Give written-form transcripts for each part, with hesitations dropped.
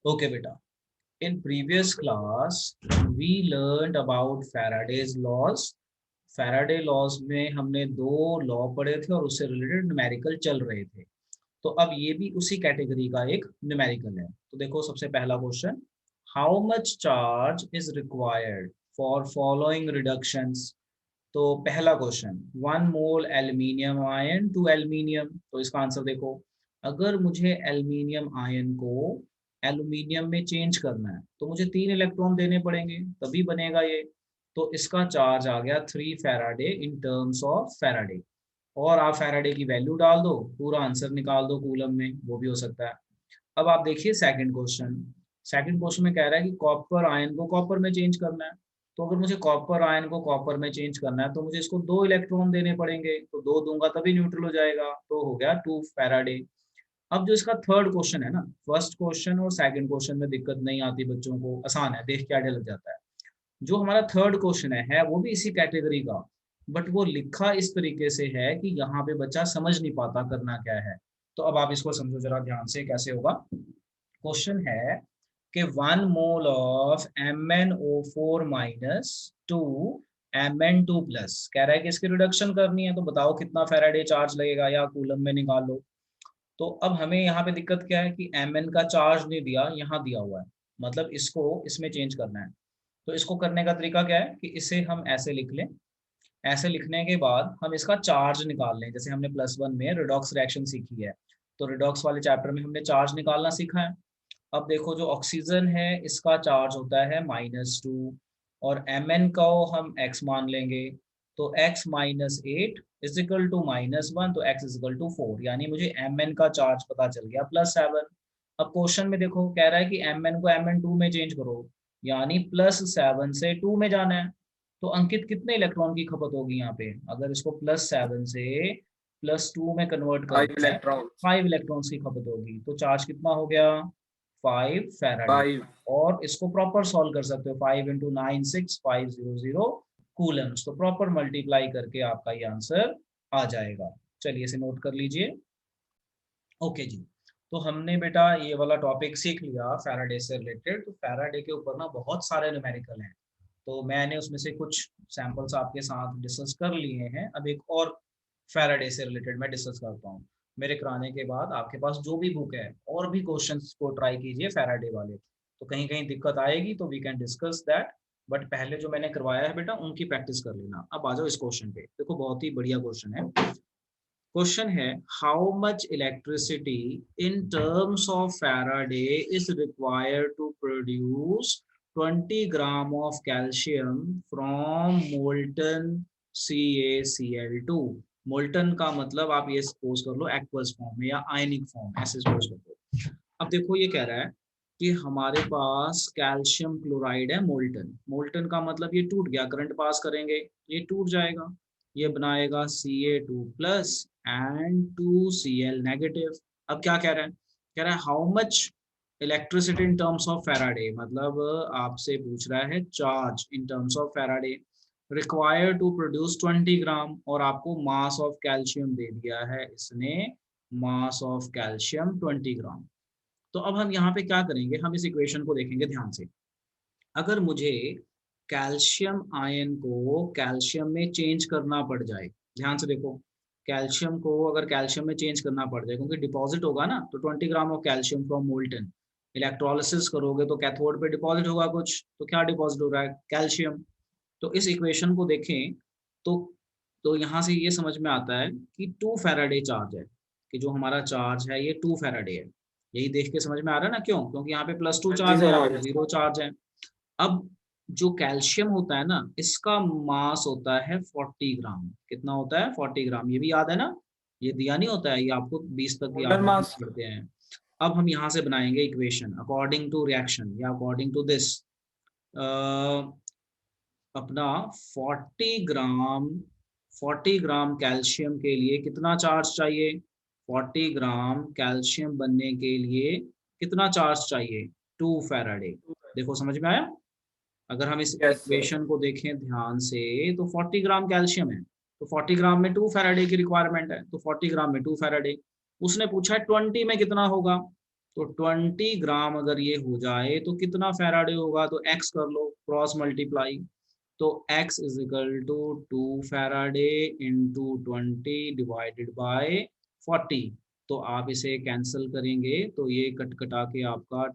Okay, beta. In previous class, we learned about Faraday's laws. Faraday laws में हमने दो law पढ़े थे और उससे रिलेटेड न्यूमेरिकल चल रहे थे। तो अब ये भी उसी कैटेगरी का एक न्यूमेरिकल है। तो देखो सबसे पहला question, how much charge is required for following reductions. तो पहला question, 1 mole aluminium ion to aluminium. तो इसका आंसर देखो, अगर मुझे एल्यूमिनियम आयन को एल्यूमिनियम में चेंज करना है तो मुझे 3 इलेक्ट्रॉन देने पड़ेंगे, तभी बनेगा ये। तो इसका चार्ज आ गया 3 Faraday in terms of Faraday. और आप फैराडे की वैल्यू डाल दो, पूरा आंसर निकाल दो कूलम में, वो भी हो सकता है। अब आप देखिए सेकंड क्वेश्चन। सेकंड क्वेश्चन में कह रहा है कि कॉपर आयन को कॉपर में चेंज करना है। तो अगर मुझे कॉपर आयन को कॉपर में चेंज करना है तो मुझे इसको 2 इलेक्ट्रॉन देने पड़ेंगे, तो 2 दूंगा तभी न्यूट्रल हो जाएगा, तो हो गया 2 फैराडे। अब जो इसका थर्ड क्वेश्चन है ना, फर्स्ट क्वेश्चन और सेकंड क्वेश्चन में दिक्कत नहीं आती बच्चों को, आसान है, देख के आइडिया लग जाता है। जो हमारा थर्ड क्वेश्चन है वो भी इसी कैटेगरी का, बट वो लिखा इस तरीके से है कि यहाँ पे बच्चा समझ नहीं पाता करना क्या है। तो अब आप इसको समझो जरा ध्यान से कैसे होगा। क्वेश्चन है कि 1 mole of MnO4 minus two Mn2 plus, कह रहा है कि इसकी रिडक्शन करनी है, तो बताओ कितना फेराडे चार्ज लगेगा या कूलम में निकाल लो। तो अब हमें यहाँ पे दिक्कत क्या है कि Mn का चार्ज नहीं दिया, यहाँ दिया हुआ है, मतलब इसको इसमें चेंज करना है। तो इसको करने का तरीका क्या है कि इसे हम ऐसे लिख लें। ऐसे लिखने के बाद हम इसका चार्ज निकाल लें, जैसे हमने +1 में रिडॉक्स रिएक्शन सीखी है। तो रिडॉक्स वाले चैप्टर में हमने चार्ज निकालना सीखा है। अब देखो जो ऑक्सीजन है इसका चार्ज होता है -2, और Mn को हम x मान लेंगे। तो x -8 इज इक्वल टू -1, तो x इज इक्वल टू 4, यानी मुझे Mn का चार्ज पता चल गया +7। अब क्वेश्चन में देखो कह रहा है कि Mn को Mn2 में चेंज करो, यानी +7 से 2 में जाना है। तो अंकित कितने इलेक्ट्रॉन की खपत होगी यहाँ पे, अगर इसको +7 से +2 में कन्वर्ट फाइव करना है, इलेक्ट्रॉन 5 इलेक्ट्रॉन्स की खपत होगी। तो चार्ज कितना हो गया, 5 फैराडे। 5। और इसको प्रॉपर सॉल्व कर सकते हो, 5 × 9 6 500 कूलम्स। तो प्रॉपर मल्टीप्लाई करके आपका ये आंसर आ जाएगा। चलिए इसे नोट कर लीजिए। ओके जी। तो हमने बेटा ये वाला टॉपिक सीख लिया फैराडे से रिलेटेड। तो फैराडे के ऊपर ना बहुत सारे न्यूमेरिकल हैं, तो मैंने उसमें से कुछ सैंपल्स आपके साथ डिस्कस कर लिए हैं। अब एक और फैराडे से रिलेटेड मैं डिस्कस करता हूँ। मेरे कराने के बाद आपके पास जो भी बुक है और भी क्वेश्चंस को ट्राई कीजिए फैराडे वाले। तो कहीं कहीं दिक्कत आएगी तो we can discuss that, but पहले जो मैंने करवाया है बेटा उनकी प्रैक्टिस कर लेना। अब आ जाओ इस क्वेश्चन पे, देखो बहुत ही बढ़िया क्वेश्चन है। क्वेश्चन है, how much electricity in terms of Faraday is required to produce 20 gram of calcium from molten CaCl2। Molten का मतलब आप ये सपोज कर लो एक्वस फॉर्म में या आयनिक फॉर्म, ऐसे सपोज कर लो। अब देखो ये कह रहा है कि हमारे पास कैल्शियम क्लोराइड है मोल्टन। मोल्टन का मतलब ये टूट गया, करंट पास करेंगे ये टूट जाएगा, ये बनाएगा Ca2+ एंड 2Cl नेगेटिव। अब क्या कह रहा है how much electricity in terms of Faraday, मतलब आपसे पूछ रहा है charge in terms of Faraday require to produce 20 gram, और आपको मास ऑफ कैल्शियम दे दिया है इसने, मास ऑफ कैल्शियम 20 ग्राम। तो अब हम यहाँ पे क्या करेंगे, हम इस इक्वेशन को देखेंगे ध्यान से। अगर मुझे कैल्शियम आयन को कैल्शियम में चेंज करना पड़ जाए, ध्यान से देखो, कैल्शियम को अगर कैल्शियम में चेंज करना पड़ जाए क्योंकि डिपॉजिट होगा ना, तो 20 gram of calcium from molten, electrolysis करोगे तो कैथोड पे डिपॉजिट होगा कुछ, तो क्या डिपॉजिट हो रहा है, कैल्शियम। तो इस इक्वेशन को देखें तो यहाँ से ये समझ में आता है कि 2 फैराडे चार्ज है, कि जो हमारा चार्ज है ये 2 फैराडे है। यही देख के समझ में आ रहा है ना, क्यों, क्योंकि यहाँ पे +2 हाँ जी चार्ज है, सर, यहाँ आ पे गया। 0 चार्ज है। अब जो कैल्शियम होता है ना, इसका मास होता है 40 ग्राम। कितना होता है, 40 ग्राम, ये भी याद है ना, ये दिया नहीं होता है, ये आपको 20 तक याद मोल्टन रखना मास। पड़ते हैं। अब हम यहाँ से बनाएंगे इक्वेशन अकॉर्डिंग टू रिएक्शन या अकॉर्डिंग टू दिस। अपना 40 ग्राम 40 ग्राम कैल्शियम के लिए कितना चार्ज चाहिए, 40 ग्राम कैल्शियम बनने के लिए कितना चार्ज चाहिए, 2 फैराडे। देखो समझ में आया। अगर हम इस यस सर। इक्वेशन को देखें ध्यान से तो 40 ग्राम कैल्शियम है, तो 40 ग्राम में 2 फैराडे की रिक्वायरमेंट है, तो 40 ग्राम में 2 फैराडे। उसने पूछा है 20 में कितना होगा, तो 20 ग्राम अगर ये हो जाए तो कितना फैराडे होगा, तो x कर लो, क्रॉस मल्टीप्लाई। तो x is equal to 2 Faraday into 20 divided by 40। तो आप इसे कैंसिल करेंगे तो ये कट कटा के आपका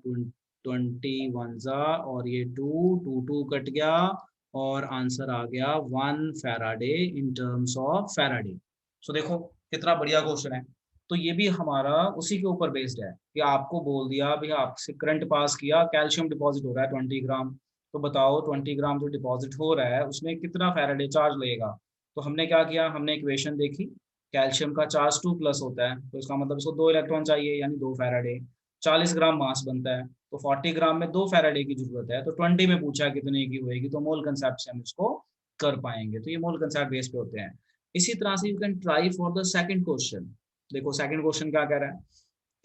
20 वन ज़ा, और ये 2 कट गया, और आंसर आ गया 1 Faraday in terms of Faraday. So देखो कितना बढ़िया क्वेश्चन है। तो ये भी हमारा उसी के ऊपर बेस्ड है कि आपको बोल दिया भैया, आपसे करंट पास किया, कैल्शियम डिपॉजिट हो रहा है 20 ग्राम। तो बताओ 20 ग्राम जो डिपॉजिट हो रहा है उसमें कितना फैराडे चार्ज लगेगा। तो हमने क्या किया, हमने इक्वेशन देखी, कैल्शियम का चार्ज 2+ होता है, तो इसका मतलब इसको 2 इलेक्ट्रॉन चाहिए, यानी 2 फैराडे। 40 ग्राम मास बनता है, तो 40 ग्राम में 2 फैराडे की जरूरत है, तो 20 में पूछा कितने की होएगी, तो मोल कंसेप्ट से हम इसको कर पाएंगे। तो ये मोल कंसेप्ट बेस पे होते हैं। इसी तरह से you can try for the second question. देखो सेकंड क्वेश्चन क्या कह रहा है,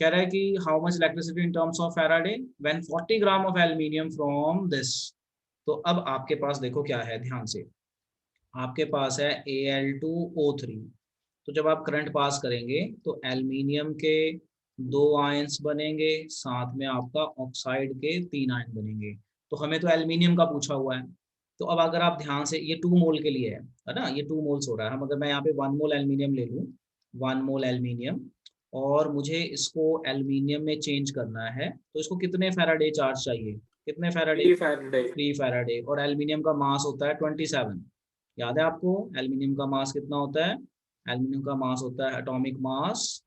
कह रहा है कि how much electricity in terms of Faraday when 40 gram of aluminium from this. तो अब आपके पास देखो क्या है, ध्यान से, आपके पास है Al2O3। तो जब आप करंट पास करेंगे तो एल्यूमिनियम के 2 आयंस बनेंगे, साथ में आपका ऑक्साइड के 3 आयन बनेंगे। तो हमें तो एल्यूमिनियम का पूछा हुआ है। तो अब अगर आप ध्यान से, ये 2 मोल के लिए है ना, ये 2 मोल्स हो रहा है। हम अगर मैं यहाँ पे 1 मोल एल्यूमिनियम ले लूँ, 1 मोल एल्यूमिनियम, और मुझे इसको एल्यूमिनियम में चेंज करना है, तो इसको कितने फैराडे चार्ज चाहिए, कितने फैराडे, 3 फैराडे। 3 फैराडे। और एल्यूमिनियम का मास होता है 27। याद है आपको एल्यूमिनियम का मास कितना होता है, एल्यूमिनियम का मास होता है एटॉमिक मास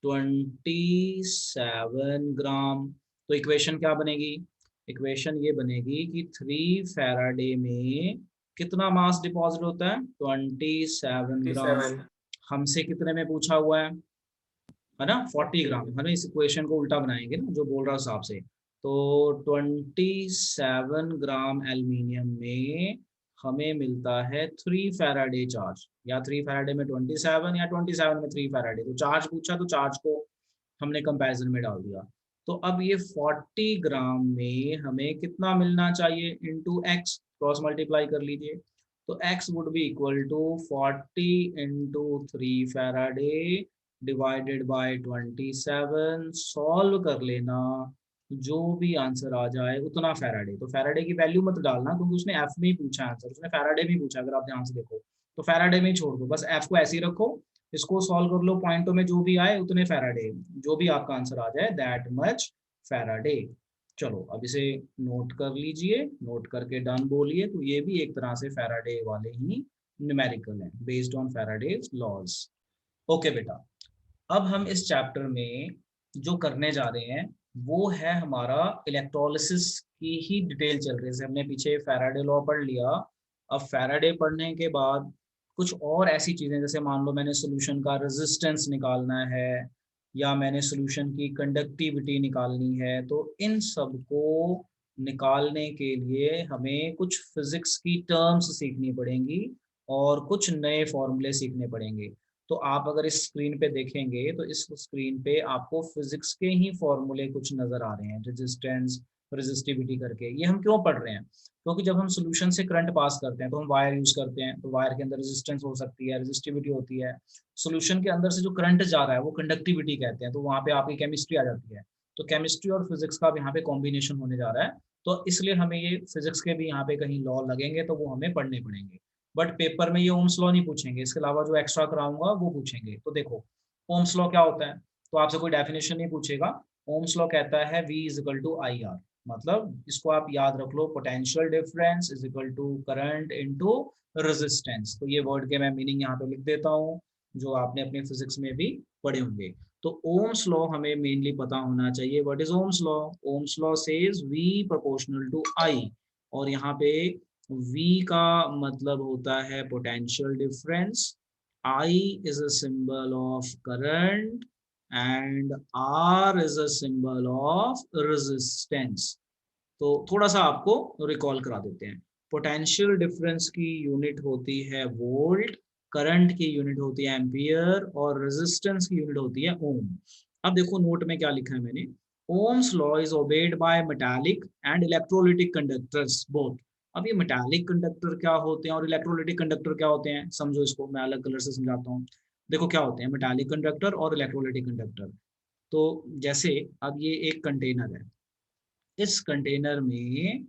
27 ग्राम। तो इक्वेशन क्या बनेगी, इक्वेशन ये बनेगी कि 3 फैराडे में कितना मास डिपॉजिट होता है, 27 ग्राम। 27। हमसे कितने में पूछा हुआ है ना, 40 ग्राम। है ना, इस इक्वेशन को उल्टा बनाएंगे ना जो बोल रहा है उस हिसाब से। तो 27 ग्राम एल्यूमिनियम में हमें मिलता है 3 फैराडे चार्ज, या 3 फैराडे में 27, या 27 में 3 फैराडे। तो चार्ज पूछा तो चार्ज को हमने कंपैरिजन में डाल दिया। तो अब ये 40 ग्राम में हमें कितना मिलना चाहिए, इंटू एक्स, क्रॉस मल्टीप्लाई कर लीजिए। तो x would be equal to 40 into 3 Faraday divided by 27। Solve कर लेना, जो भी आंसर आ जाए उतना फैराडे। तो फैराडे की वैल्यू मत डालना, क्योंकि उसने एफ में ही पूछा आंसर, उसने फैराडे में ही पूछा, अगर आप ध्यान से देखो। तो फैराडे में ही छोड़ दो, बस एफ को ऐसे ही रखो, इसको सॉल्व कर लो, पॉइंटों में जो भी आए उतने फैराडे, जो भी आपका आंसर आ जाए दैट मच फैराडे। चलो अब इसे नोट कर लीजिए, नोट करके डन बोलिए। तो ये भी एक तरह से फैराडे वाले ही न्यूमेरिकल है, based on Faraday's laws. Okay बेटा, अब हम इस चैप्टर में जो करने जा रहे हैं वो है हमारा इलेक्ट्रोलिसिस की ही डिटेल चल रही है। जैसे हमने पीछे फैराडे लॉ पढ़ लिया, अब फैराडे पढ़ने के बाद कुछ और ऐसी चीजें, जैसे मान लो मैंने सोल्यूशन का रेजिस्टेंस निकालना है, या मैंने सोल्यूशन की कंडक्टिविटी निकालनी है, तो इन सब को निकालने के लिए हमें कुछ फिजिक्स की टर्म्स सीखनी पड़ेंगी, और कुछ नए फॉर्मूले सीखने पड़ेंगे। तो आप अगर इस स्क्रीन पे देखेंगे तो इस स्क्रीन पे आपको फिजिक्स के ही फॉर्मूले कुछ नजर आ रहे हैं, रेजिस्टेंस, रेजिस्टिविटी करके। ये हम क्यों पढ़ रहे हैं, क्योंकि जब हम सोल्यूशन से करंट पास करते हैं तो हम वायर यूज करते हैं, तो वायर के अंदर रेजिस्टेंस हो सकती है, रेजिस्टिविटी होती है। सोल्यूशन के अंदर से जो करंट जा रहा है वो कंडक्टिविटी कहते हैं, तो वहाँ पे आपकी केमिस्ट्री आ जाती है। तो केमिस्ट्री और फिजिक्स का भी यहाँ पे कॉम्बिनेशन होने जा रहा है। तो इसलिए हमें ये फिजिक्स के भी यहाँ पे कहीं लॉ लगेंगे, तो वो हमें पढ़ने पड़ेंगे। बट पेपर में ये ओम्स लॉ नहीं पूछेंगे, इसके अलावा जो एक्स्ट्रा कराऊंगा वो पूछेंगे। तो देखो ओम्स लॉ क्या होता है, तो आपसे कोई डेफिनेशन नहीं पूछेगा। ओम्स लॉ कहता है V is equal to I R, मतलब इसको आप याद रख लो, potential difference is equal to current into resistance. तो ये वर्ड के मैं मीनिंग यहाँ पे लिख देता हूँ, जो आपने अपने फिजिक्स में भी पढ़े होंगे। तो ओम्स लॉ हमें मेनली पता होना चाहिए। What is Ohm's law, Ohm's law says V proportional to I, और यहाँ पे V का मतलब होता है potential difference, I is a symbol of current, and R is a symbol of resistance. तो थोड़ा सा आपको रिकॉल करा देते हैं। पोटेंशियल डिफरेंस की यूनिट होती है वोल्ट, करंट की यूनिट होती है एम्पियर, और रेजिस्टेंस की यूनिट होती है ओम। अब देखो नोट में क्या लिखा है मैंने, Ohm's law is obeyed by metallic and electrolytic conductors both. अब ये मेटालिक कंडक्टर क्या होते हैं और इलेक्ट्रोलिटिक कंडक्टर क्या होते हैं, समझो इसको, मैं अलग कलर से समझाता हूँ। देखो क्या होते हैं मेटालिक कंडक्टर और इलेक्ट्रोलिटिक कंडक्टर। तो जैसे अब ये एक कंटेनर है, इस कंटेनर में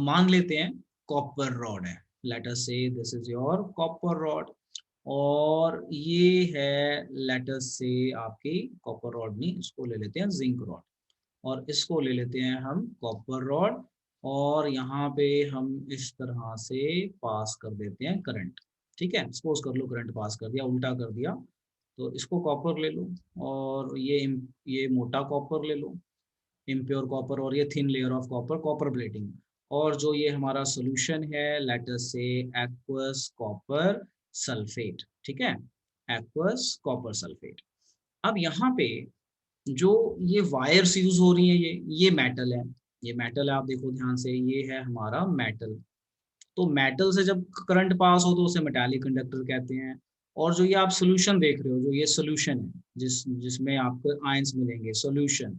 मान लेते हैं कॉपर रॉड है, लेट अस से this is your copper rod, और ये है लेट अस से आपकी कॉपर रॉड नहीं, इसको ले लेते हैं जिंक रॉड, और इसको ले लेते हैं हम कॉपर रॉड, और यहाँ पे हम इस तरह से पास कर देते हैं करंट। ठीक है, सपोज कर लो करंट पास कर दिया, उल्टा कर दिया, तो इसको कॉपर ले लो, और ये मोटा कॉपर ले लो, इम्प्योर कॉपर, और ये thin layer of copper, copper plating. और जो ये हमारा सोल्यूशन है लेट अस से एक्वस कॉपर सल्फेट। ठीक है, एक्वस कॉपर सल्फेट। अब यहाँ पे जो ये वायर्स यूज हो रही हैं, ये मेटल है, ये मेटल है, आप देखो ध्यान से, ये है हमारा मेटल। तो मेटल से जब करंट पास हो तो उसे मेटालिक कंडक्टर कहते हैं। और जो ये आप सोल्यूशन देख रहे हो, जो ये सोल्यूशन है जिसमें आपको आयंस मिलेंगे, सोल्यूशन,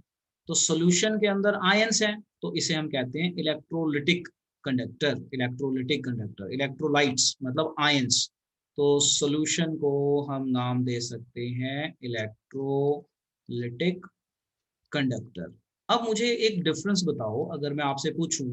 तो सोल्यूशन के अंदर आयंस हैं, तो इसे हम कहते हैं electrolytic conductor. Electrolytic conductor, electrolytes मतलब आयंस, तो सोल्यूशन को हम नाम दे सकते हैं इलेक्ट्रोलिटिक कंडक्टर। अब मुझे एक डिफरेंस बताओ, अगर मैं आपसे पूछूं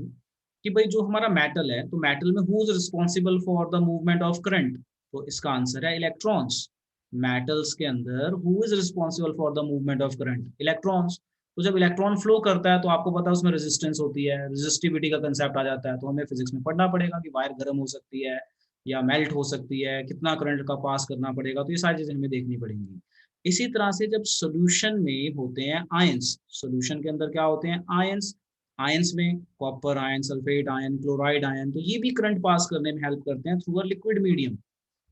कि भाई जो हमारा मेटल है, तो मेटल में who is responsible for the movement of current, तो इसका आंसर है इलेक्ट्रॉन्स। मेटल्स के अंदर who is responsible for the movement of current, electrons. तो जब इलेक्ट्रॉन फ्लो करता है तो आपको पता है उसमें रेजिस्टेंस होती है, रेजिस्टिविटी का कंसेप्ट आ जाता है, तो हमें फिजिक्स में पढ़ना पड़ेगा कि वायर गर्म हो सकती है या मेल्ट हो सकती है, कितना करंट का पास करना पड़ेगा, तो ये सारी चीजें हमें देखनी पड़ेंगी। इसी तरह से जब सोल्यूशन में होते हैं आयंस, सोल्यूशन के अंदर क्या होते हैं आयंस, आयंस में copper ion, sulphate ion, chloride ion, तो ये भी करंट पास करने में हेल्प करते हैं थ्रू अ लिक्विड मीडियम।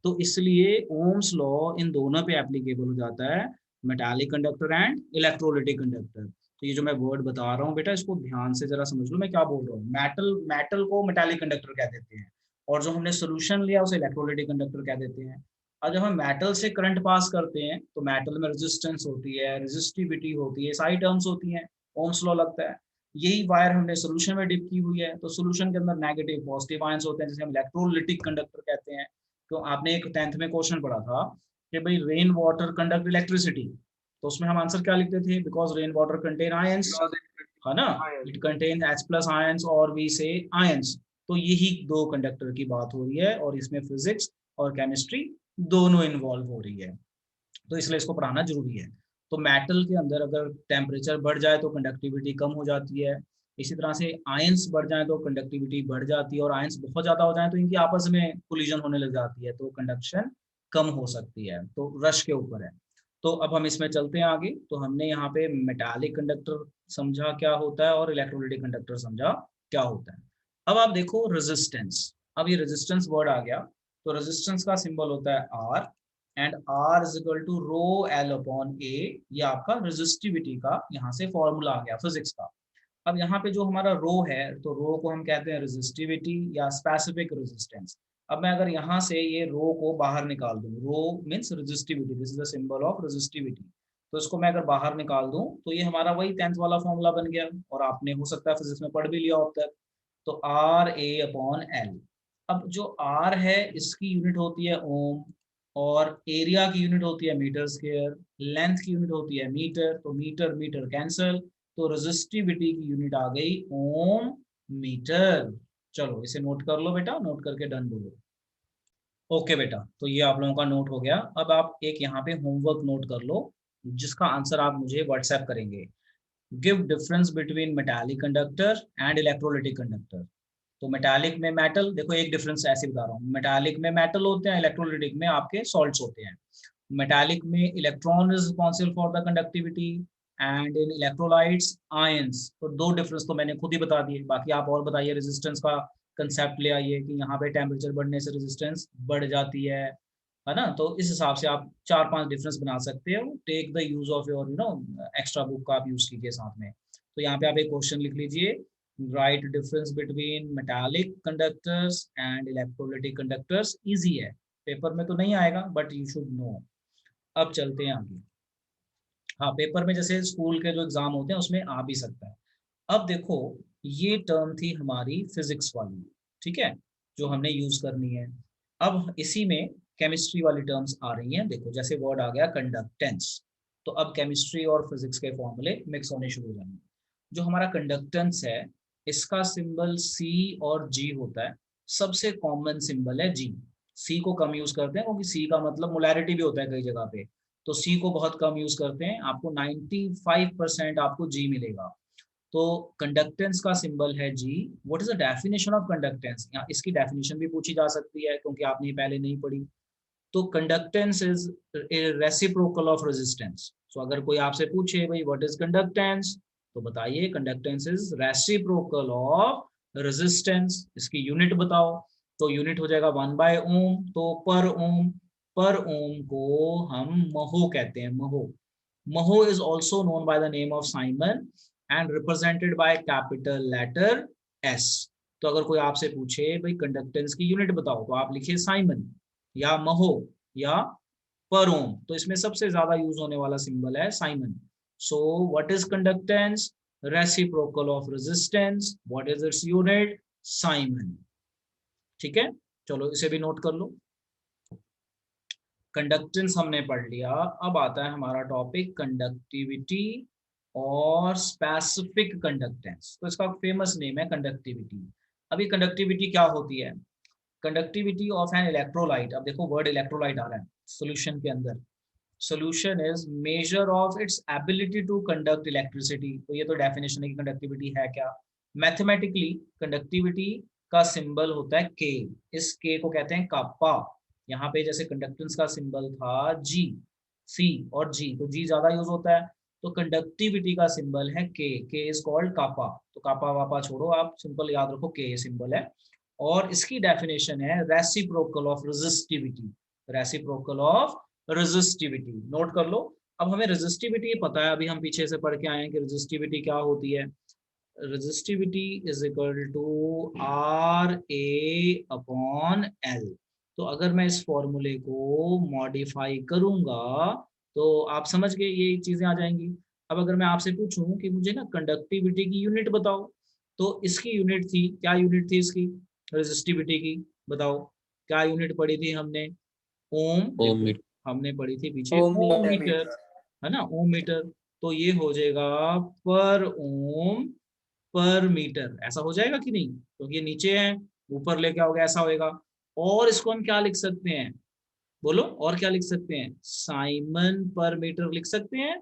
तो इसलिए ओम्स लॉ इन दोनों पे एप्लीकेबल हो जाता है, metallic conductor and electrolytic conductor. तो ये जो मैं वर्ड बता रहा हूँ बेटा, इसको ध्यान से जरा समझ लो मैं क्या बोल रहा हूँ। मेटल मेटल को मेटालिक कंडक्टर कह देते हैं, और जो हमने सोल्यूशन लिया उसे इलेक्ट्रोलिटिक कंडक्टर कह देते हैं। और जब हम मेटल से करंट पास करते हैं तो मेटल में रेजिस्टेंस होती है, रेजिस्टिविटी होती है, सारी टर्म्स होती हैं, ओम्स लॉ लगता है। यही वायर हमने सोल्यूशन में डिप की हुई है, तो सोल्यूशन के अंदर नेगेटिव पॉजिटिव आयंस होते हैं, जिसे हम इलेक्ट्रोलिटिक कंडक्टर कहते हैं। तो आपने एक 10th में क्वेश्चन पढ़ा था कि भाई रेन वाटर कंडक्ट इलेक्ट्रिसिटी, तो उसमें हम आंसर क्या लिखते थे, because rain water contain ions, है ना, it contain H plus ions और वी से आयंस। तो यही दो कंडक्टर की बात हो रही है, और इसमें फिजिक्स और केमिस्ट्री दोनों इन्वॉल्व हो रही है, तो इसलिए इसको पढ़ाना जरूरी है। तो मेटल के अंदर अगर टेम्परेचर बढ़ जाए तो कंडक्टिविटी कम हो जाती है, इसी तरह से आयंस बढ़ जाए तो कंडक्टिविटी बढ़ जाती है, और आयंस बहुत ज्यादा हो जाए तो इनकी आपस में कोलिजन होने लग जाती है, तो कंडक्शन कम हो सकती है, तो रश के ऊपर है। तो अब हम इसमें चलते हैं आगे। तो हमने यहाँ पे मेटालिक कंडक्टर समझा क्या होता है, और इलेक्ट्रोलाइटिक कंडक्टर समझा क्या होता है। अब आप देखो रेजिस्टेंस, अब ये रेजिस्टेंस वर्ड आ गया, तो रेजिस्टेंस का सिंबल होता है R, and R is equal to rho L upon A, ये आपका रेजिस्टिविटी का यहाँ से फॉर्मूला आ गया फिजिक्स का। अब यहाँ पे जो हमारा रो है, तो रो को हम कहते हैं रेजिस्टिविटी या स्पेसिफिक रेजिस्टेंस। अब मैं अगर यहाँ से ये रो को बाहर निकाल दूं, rho means resistivity, this is the symbol of resistivity, तो इसको मैं अगर बाहर निकाल दूं तो ये हमारा वही 10th वाला फॉर्मूला बन गया, और आपने हो सकता है फिजिक्स में पढ़ भी लिया अब तक। तो आर ए अपॉन एल। अब जो आर है इसकी यूनिट होती है ओम, और एरिया की यूनिट होती है मीटर स्क्वायर, लेंथ की यूनिट होती है मीटर, तो मीटर मीटर कैंसल, तो रेजिस्टिविटी की यूनिट आ गई ओम मीटर। चलो इसे नोट कर लो बेटा, नोट करके डन बोलो। ओके बेटा, तो ये आप लोगों का नोट हो गया। अब आप एक यहाँ पे होमवर्क नोट कर लो, जिसका आंसर आप मुझे व्हाट्सएप करेंगे। Give difference between metallic conductor and electrolytic conductor. तो मेटालिक में मेटल, देखो एक डिफरेंस ऐसे बता रहा हूँ, मेटालिक में मेटल होते हैं, इलेक्ट्रोलिटिक में आपके सॉल्ट्स होते हैं। मेटालिक में electron is responsible for the conductivity, and in electrolytes ions. तो दो डिफरेंस तो मैंने खुद ही बता दिए, बाकी आप और बताइए, रेजिस्टेंस का कंसेप्ट ले आइए कि यहाँ पे टेम्परेचर बढ़ने से रेजिस्टेंस बढ़ जाती है ना। तो इस हिसाब से आप 4-5 डिफरेंस बना सकते हो। Take the use of your extra book का आप यूज कीजिए साथ में। तो यहाँ पे आप एक क्वेश्चन लिख लीजिए, right difference between metallic conductors and electrolytic conductors. Easy है, पेपर में तो नहीं आएगा बट यू शुड नो। अब चलते हैं आगे। हाँ, पेपर में जैसे स्कूल के जो एग्जाम होते हैं उसमें आ भी सकता है। अब देखो, ये टर्म थी हमारी फिजिक्स वाली, ठीक है, जो हमने यूज करनी है। अब इसी में केमिस्ट्री वाली टर्म्स आ रही हैं, देखो जैसे वर्ड आ गया कंडक्टेंस। तो अब केमिस्ट्री और फिजिक्स के फॉर्मूले मिक्स होने शुरू हो जाएंगे। जो हमारा कंडक्टेंस है इसका सिंबल सी और जी होता है, सबसे कॉमन सिंबल है जी। सी को कम यूज करते हैं क्योंकि सी का मतलब मोलैरिटी भी होता है कई जगह पे, तो सी को बहुत कम यूज करते हैं। आपको 95% आपको जी मिलेगा। तो कंडक्टेंस का सिंबल है G. What is the definition of conductance, यहाँ इसकी डेफिनेशन भी पूछी जा सकती है क्योंकि आपने ये पहले नहीं पढ़ी। तो conductance is reciprocal of resistance. So अगर कोई आपसे पूछे भाई व्हाट इज कंडक्टेंस, तो बताइए conductance is reciprocal of resistance. इसकी यूनिट बताओ, तो यूनिट हो जाएगा 1/ओम। तो पर ओम को हम महो कहते हैं, mho. Mho is also known by the name of siemens and represented by capital letter S. तो अगर कोई आपसे पूछे भाई कंडक्टेंस की यूनिट बताओ, तो आप लिखिए साइमन या महो या पर ओम। तो इसमें सबसे ज्यादा यूज होने वाला सिंबल है Simon. So what is conductance, reciprocal of resistance. What is its unit, Simon. ठीक है, चलो इसे भी नोट कर लो। कंडक्टेंस हमने पढ़ लिया। अब आता है हमारा टॉपिक कंडक्टिविटी और स्पेसिफिक कंडक्टेंस। तो इसका फेमस नेम है कंडक्टिविटी। अभी कंडक्टिविटी क्या होती है, कंडक्टिविटी ऑफ एन इलेक्ट्रोलाइट। अब देखो वर्ड इलेक्ट्रोलाइट आ रहा है सॉल्यूशन के अंदर। Solution is measure of its ability to conduct electricity. तो ये तो डेफिनेशन है कि कंडक्टिविटी है क्या। मैथमेटिकली कंडक्टिविटी का सिंबल होता है के। इस के को कहते हैं कापा। यहाँ पे जैसे कंडक्टेंस का सिंबल था जी, सी और जी, तो जी ज्यादा यूज होता है। तो कंडक्टिविटी का सिंबल है के इज कॉल्ड कापा। तो कापा वापा छोड़ो, आप सिंपल याद रखो के सिंबल है। और इसकी डेफिनेशन है reciprocal of resistivity. Reciprocal of resistivity note कर लो। अब हमें रेजिस्टिविटी पता है, अभी हम पीछे से पढ़ के आए हैं कि रेजिस्टिविटी क्या होती है। Resistivity is equal to R A upon L. तो अगर मैं इस फॉर्मूले को मॉडिफाई करूंगा तो आप समझ गए ये चीजें आ जाएंगी। अब अगर मैं आपसे पूछूं कि मुझे ना कंडक्टिविटी की यूनिट बताओ, तो इसकी यूनिट थी, क्या यूनिट थी इसकी रेजिस्टिविटी की, बताओ क्या यूनिट पढ़ी थी हमने। ओम, ओम देखो मीटर। हमने पढ़ी थी पीछे ओम ओम मीटर। मीटर, है ना, ओम मीटर। तो ये हो जाएगा पर ओम पर मीटर, ऐसा हो जाएगा कि नहीं, क्योंकि ये नीचे है, ऊपर लेके आओगे ऐसा होएगा। और इसको हम क्या लिख सकते हैं, बोलो और क्या लिख सकते हैं, साइमन पर मीटर लिख सकते हैं,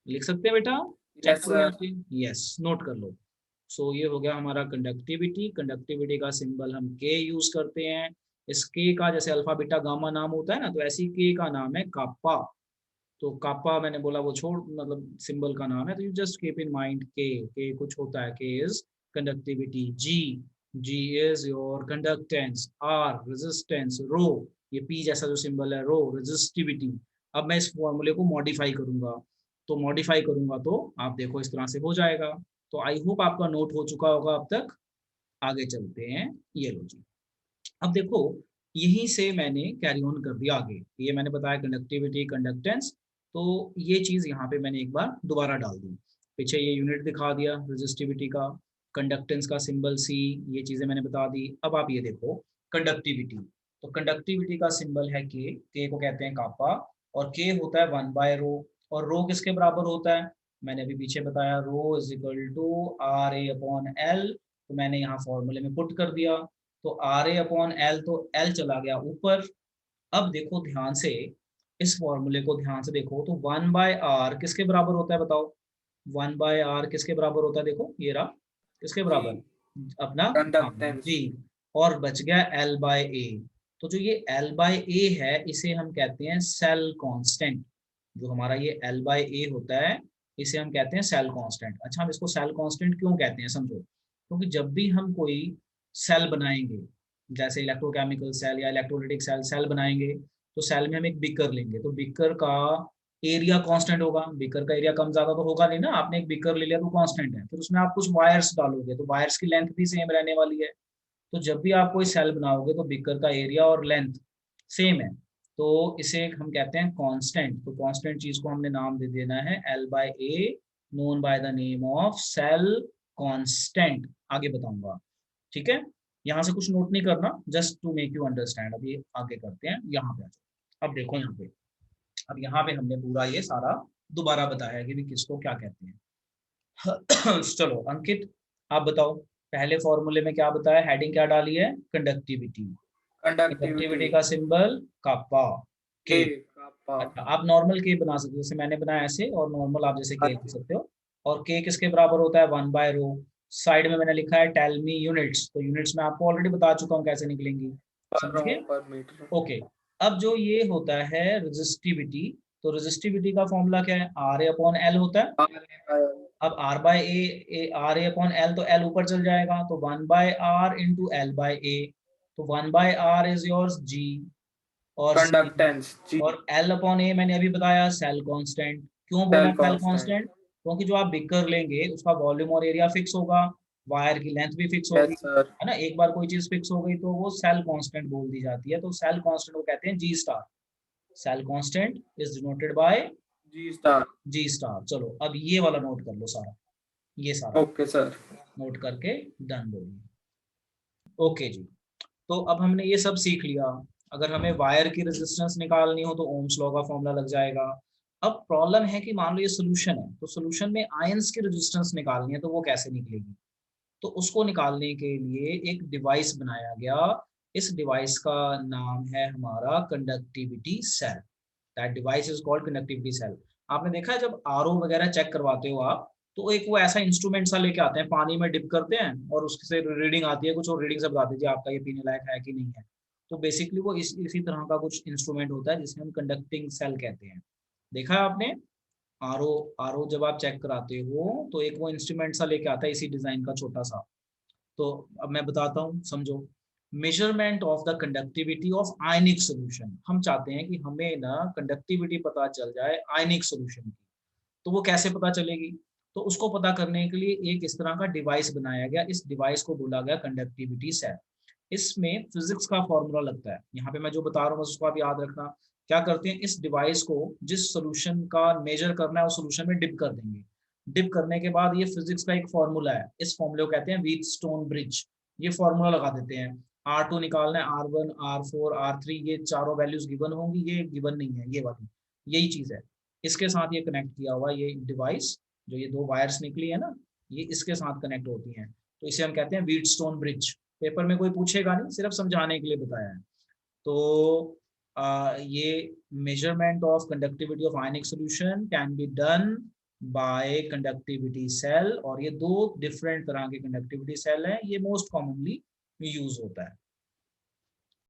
लिख सकते हैं बेटा, चेक यस करो यहाँ सर। पे, यस नोट कर लो। सो ये हो गया हमारा कंडक्टिविटी। कंडक्टिविटी का सिंबल हम के यूज करते हैं। इस के का जैसे अल्फा बीटा गामा नाम होता है ना, तो ऐसी के का नाम है कापा। तो कापा मैंने बोला वो छोड़, मतलब सिंबल का नाम है, तो you just keep in mind K कुछ होता है, K is conductivity. G, G is your conductance. R resistance. Rho, ये पी जैसा जो सिंबल है, रो रेजिस्टिविटी। अब मैं इस फॉर्मूले को मॉडिफाई करूंगा, तो मॉडिफाई करूंगा तो आप देखो इस तरह से हो जाएगा। तो आई होप आपका नोट हो चुका होगा अब तक। आगे चलते हैं, ये लो जी। अब देखो यहीं से मैंने कैरी ऑन कर दिया आगे, ये मैंने बताया कंडक्टिविटी कंडक्टेंस। तो ये चीज यहाँ पे मैंने एक बार दोबारा डाल दी, पीछे ये यूनिट दिखा दिया रेजिस्टिविटी का, कंडक्टेंस का सिंबल सी, ये चीजें मैंने बता दी। अब आप ये देखो कंडक्टिविटी, तो कंडक्टिविटी का सिंबल है के को कहते हैं कापा, और के होता है 1/रो। और रो किसके बराबर होता है, मैंने अभी पीछे बताया, rho is equal to R A upon L. तो मैंने यहाँ फॉर्मूले में पुट कर दिया, तो आर ए अपॉन एल, तो एल चला गया ऊपर। अब देखो ध्यान से, इस फॉर्मूले को ध्यान से देखो, तो 1/r किसके बराबर होता है बताओ, 1/r किसके बराबर होता है, देखो ये रहा, किसके जी। बराबर, अपना, हाँ कंडक्टेंस। जी। और बच गया L/A। तो जो ये L/A है इसे हम कहते हैं सेल कांस्टेंट। जो हमारा ये L/A होता है इसे हम कहते हैं सेल कांस्टेंट। अच्छा, हम इसको सेल कांस्टेंट क्यों कहते हैं समझो, क्योंकि जब भी हम कोई सेल बनाएंगे, जैसे इलेक्ट्रोकेमिकल सेल या इलेक्ट्रोलिटिक सेल सेल बनाएंगे, तो सेल में हम एक बीकर लेंगे, तो बीकर का एरिया कांस्टेंट होगा। बीकर का एरिया कम ज्यादा तो होगा नहीं ना, आपने एक बीकर ले लिया तो कांस्टेंट है, फिर उसमें आप कुछ वायर्स डालोगे तो वायर्स की लेंथ भी सेम रहने वाली है। तो जब भी आप कोई सेल बनाओगे तो बीकर का एरिया और लेंथ सेम है, तो इसे हम कहते हैं कांस्टेंट। तो कांस्टेंट चीज को हमने नाम दे देना है L/A, known by the name of cell constant. आगे बताऊंगा, ठीक है। यहाँ से कुछ नोट नहीं करना, just to make you understand. अभी आगे करते हैं, यहाँ पे आ जाओ। अब देखो यहाँ पे अब यहाँ पे हमने पूरा ये सारा दोबारा बताया कि भी किसको क्या कहते हैं। चलो अंकित, आप बताओ, पहले फॉर्मूले में क्या बताया, हेडिंग क्या डाली है, कंडक्टिविटी। कंडक्टिविटी कंडक्टिविटी का सिंबल कापा, के। के कापा। अच्छा, आप नॉर्मल के बना सकते हो, जैसे मैंने बनाया ऐसे, और नॉर्मल आप जैसे हाँ के लिख जी। सकते हो। और के किसके बराबर होता है, 1/रो। साइड में मैंने लिखा है टेल मी यूनिट्स, तो यूनिट्स मैं आपको ऑलरेडी बता चुका हूँ कैसे निकलेंगी, पर समझ रो गए। पर मीटर। ओके। अब जो ये होता है रेजिस्टिविटी, तो रेजिस्टिविटी का फॉर्मूला क्या है, आर ए अपॉन एल होता है। अब R by A, R A upon L, तो एल ऊपर चल जाएगा, तो 1/r इंटू एल बाय ए। तो 1/r इज योर्स जी, और सी, कंडक्टेंस जी। और एल अपॉन ए मैंने अभी बताया सेल कांस्टेंट। क्यों बोला सेल सेल कांस्टेंट। कांस्टेंट, क्योंकि जो आप बिकर लेंगे उसका वॉल्यूम और एरिया फिक्स होगा, वायर की लेंथ भी फिक्स होगी, यस सर। है ना। एक बार कोई चीज फिक्स हो गई तो वो सेल कांस्टेंट बोल दी जाती है, तो सेल कांस्टेंट को कहते हैं G star. Cell constant is denoted by G star. G star. चलो अब ये वाला नोट कर लो सारा, ये सारा ओके सर। नोट करके डन बोलिए। ओके जी। तो अब हमने ये सब सीख लिया। अगर हमें वायर की रेजिस्टेंस निकालनी हो तो ओम्स लॉ का फॉर्मूला लग जाएगा। अब प्रॉब्लम है कि मान लो ये सोल्यूशन है, तो सोल्यूशन में आयंस की रेजिस्टेंस निकालनी है, तो वो कैसे निकलेगी। तो उसको निकालने के लिए एक डिवाइस बनाया गया। इस डिवाइस का नाम है हमारा conductivity cell. That device is called conductivity cell. आपने देखा है जब आरओ वगैरह चेक करवाते हो आप, तो एक वो ऐसा इंस्ट्रूमेंट सा लेके आते हैं, पानी में डिप करते हैं और उससे रीडिंग आती है कुछ, और रीडिंग से बता दीजिए आपका ये पीने लायक है कि नहीं है। तो बेसिकली वो इसी तरह का कुछ इंस्ट्रूमेंट होता है जिसे हम कंडक्टिंग सेल कहते हैं। देखा है आपने, आरओ, आरओ जब आप चेक कराते हो तो एक वो इंस्ट्रूमेंट सा लेके आता है इसी डिजाइन का छोटा सा। तो अब मैं बताता हूँ, समझो। Measurement of the conductivity of ionic solution, हम चाहते हैं कि हमें ना कंडक्टिविटी पता चल जाए आयनिक सोल्यूशन की। तो वो कैसे पता चलेगी, तो उसको पता करने के लिए एक इस तरह का डिवाइस बनाया गया, इस डिवाइस को बोला गया कंडक्टिविटी सेल। इसमें फिजिक्स का फॉर्मूला लगता है, यहाँ पे मैं जो बता रहा हूँ उसको आप याद रखना। क्या करते हैं, इस डिवाइस को जिस सोल्यूशन का मेजर करना है उस सोल्यूशन में डिप कर देंगे। डिप करने के बाद ये फिजिक्स का एक फॉर्मूला है, इस फॉर्मूले को कहते हैं व्हीटस्टोन ब्रिज। ये फॉर्मूला लगा देते हैं, R2 निकालना है, R1, R4, R3, ये चारों वैल्यूज गिवन होंगी, ये गिवन नहीं है ये वाली, यही चीज है। इसके साथ ये कनेक्ट किया हुआ ये डिवाइस, जो ये दो वायर्स निकली है ना, ये इसके साथ कनेक्ट होती हैं, तो इसे हम कहते हैं व्हीटस्टोन ब्रिज। पेपर में कोई पूछेगा नहीं, सिर्फ समझाने के लिए बताया है। तो ये measurement of conductivity of ionic solution can be done by conductivity cell, और ये दो डिफरेंट तरह के कंडक्टिविटी सेल हैं, ये मोस्ट कॉमनली यूज होता है।